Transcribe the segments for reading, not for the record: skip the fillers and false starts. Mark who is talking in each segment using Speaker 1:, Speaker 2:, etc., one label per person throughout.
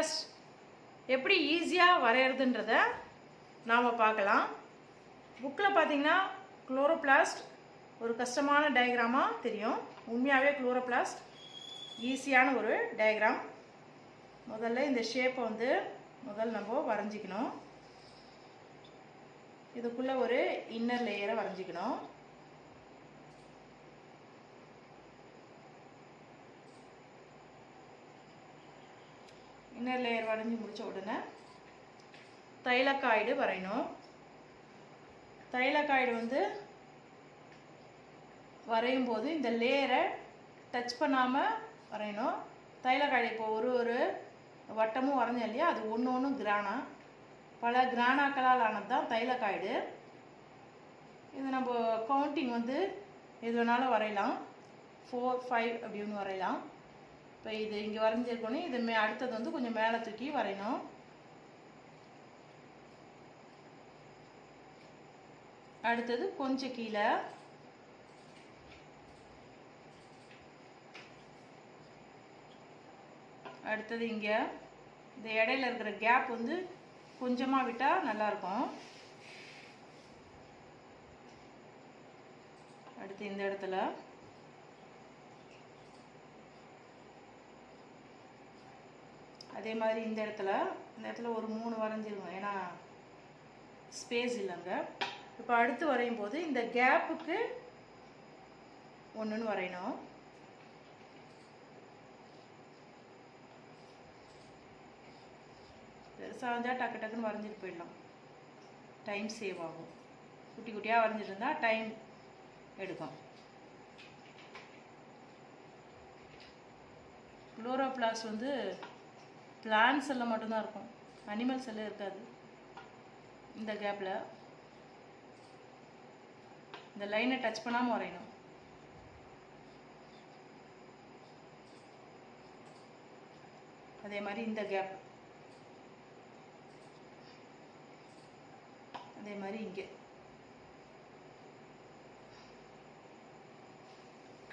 Speaker 1: chloroplast எப்படி ஈஸியா வரையறதுன்றதை நாம பார்க்கலாம். புக்ல பாத்தீங்கன்னா chloroplast ஒரு கஷ்டமான டயகிராமா தெரியும். உண்மையாவே chloroplast ஈஸியான ஒரு டயகிராம். முதல்ல இந்த ஷேப்பை வந்து நம்ம வரைஞ்சிக்கணும். இதுக்குள்ள ஒரு இன்னர் லேயரை வரைஞ்சிக்கணும். இன்னர் லேயர் வரைஞ்சி முடிச்ச உடனே தைலக்காய்டு வரையணும். தைலக்காய்டு வந்து வரையும் போது இந்த லேயரை டச் பண்ணாமல் வரையணும். தைலக்காய்டு இப்போ ஒரு வட்டமும் வரைஞ்சோம் இல்லையா, அது ஒன்று கிரானா, பல கிரானாக்களால் ஆனது தான் தைலக்காய்டு. இது நம்ம கவுண்டிங் வந்து எது வேணாலும் வரையலாம், 4, 5 அப்படின்னு வரையலாம். இப்போ இது இங்கே வரைஞ்சிருக்கோன்னே இது அடுத்தது வந்து கொஞ்சம் மேலே தூக்கி வரையணும். அடுத்தது கொஞ்சம் கீழே, அடுத்தது இங்கே இந்த இடையில இருக்கிற கேப் வந்து கொஞ்சமாக விட்டால் நல்லாயிருக்கும். அடுத்து இந்த இடத்துல அதே மாதிரி இந்த இடத்துல ஒரு 3 வரைஞ்சிருங்க, ஏன்னா ஸ்பேஸ் இல்லைங்க. இப்போ அடுத்து வரையும் போது இந்த கேப்புக்கு ஒன்றுன்னு வரையணும். பெருசாக வந்தால் டக்கு டக்குன்னு வரைஞ்சிட்டு போயிடலாம், டைம் சேவ் ஆகும். குட்டி குட்டியாக வரைஞ்சிட்டு இருந்தால் டைம் எடுக்கும். குளோரோபிளாஸ்ட் வந்து பிளான்ட் செல்லில் மட்டும்தான் இருக்கும், அனிமல் செல்லில் இருக்காது. இந்த கேப்பில் இந்த லைனை டச் பண்ணாமல் வரையணும். அதே மாதிரி இந்த கேப், அதே மாதிரி இங்கே.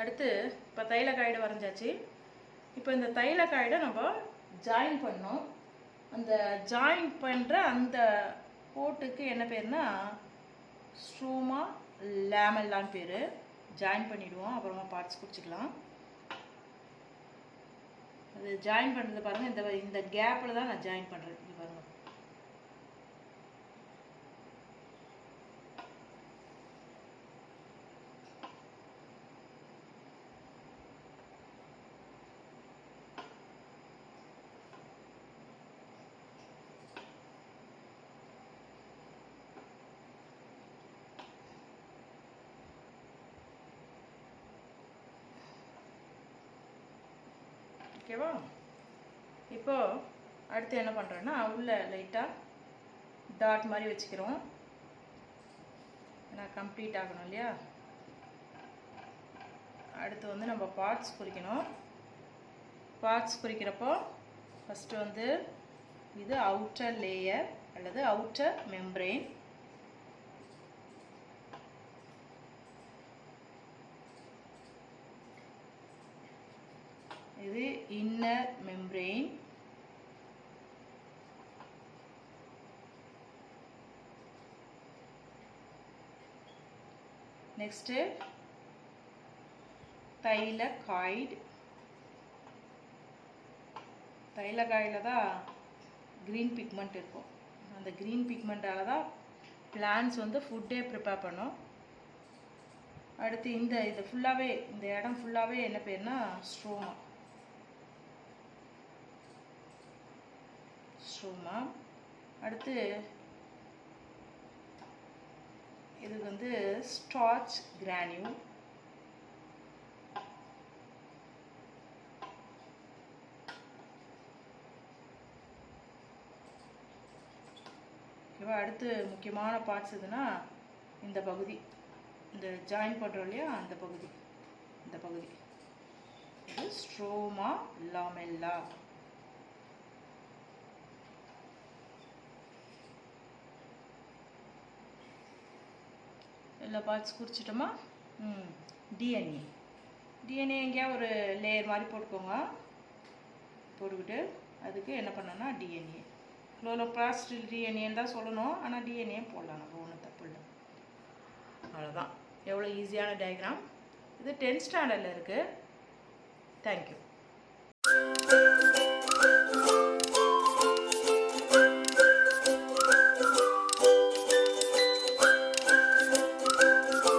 Speaker 1: அடுத்து இப்போ தைலக்காய்டு வரைஞ்சாச்சு. இப்போ இந்த தைலக்காய்டை நம்ம ஜாயின் பண்ணோம். அந்த ஜாயின் பண்ணுற அந்த கோட்டுக்கு என்ன பேர்னா ஸ்ட்ரோமா லேமெல்லான்னு பேர். ஜாயின் பண்ணிவிடுவோம், அப்புறமா பார்ட்ஸ் குடிச்சிக்கலாம். அது ஜாயின் பண்ணுறது பாருங்கள், இந்த கேப்பில் தான் நான் ஜாயின் பண்ணுறேன். இது பாருங்கள், ஓகேவா? இப்போ அடுத்து என்ன பண்ணுறோன்னா உள்ள லைட்டாக டாட் மாதிரி வச்சுக்கிறோம், ஏன்னா கம்ப்ளீட் ஆகணும் இல்லையா. அடுத்து வந்து நம்ம பார்ட்ஸ் குறிக்கணும். பார்ட்ஸ் குறிக்கிறப்போ ஃபஸ்ட்டு வந்து இது அவுட்டர் லேயர் அல்லது அவுட்டர் மெம்பரெயின். இது இன்னர் மெம்பரெயின். Next thylakoid. தைலக்காய்டில் தான் க்ரீன் பிக்மெண்ட் இருக்கும். அந்த க்ரீன் பிக்மெண்ட்டால் தான் பிளான்ட்ஸ் வந்து ஃபுட்டே ப்ரிப்பேர் பண்ணும். அடுத்து இது ஃபுல்லாகவே, இந்த இடம் ஃபுல்லாகவே என்ன பேர்னா ஸ்ட்ரோமா. அடுத்து இது வந்து ஸ்டார்ச் கிரானியூல். ஓகேவா? அடுத்து முக்கியமான பார்ட்ஸ் எதுனா இந்த பகுதி, இந்த ஜாயின் பண்ணுறோம் இல்லையா, அந்த பகுதி, இந்த பகுதி இது ஸ்ட்ரோமா லாமெல்லா. எல்லா பார்ட்ஸ் குறிச்சிட்டோமா? டிஎன்ஏ எங்கேயா ஒரு லேயர் மாதிரி போட்டுக்கோங்க. போட்டுக்கிட்டு அதுக்கு என்ன பண்ணணும்னா டிஎன்ஏ, குளோரோபிளாஸ்ட் டிஎன்ஏன்னு தான் சொல்லணும், ஆனால் டிஎன்ஏ போடலாம், நம்ம ஒன்றும் தப்பு இல்லை. அவ்வளோதான். எவ்வளோ ஈஸியான டயக்ராம். இது 10th ஸ்டாண்டர்டில் இருக்குது. தேங்க்யூ.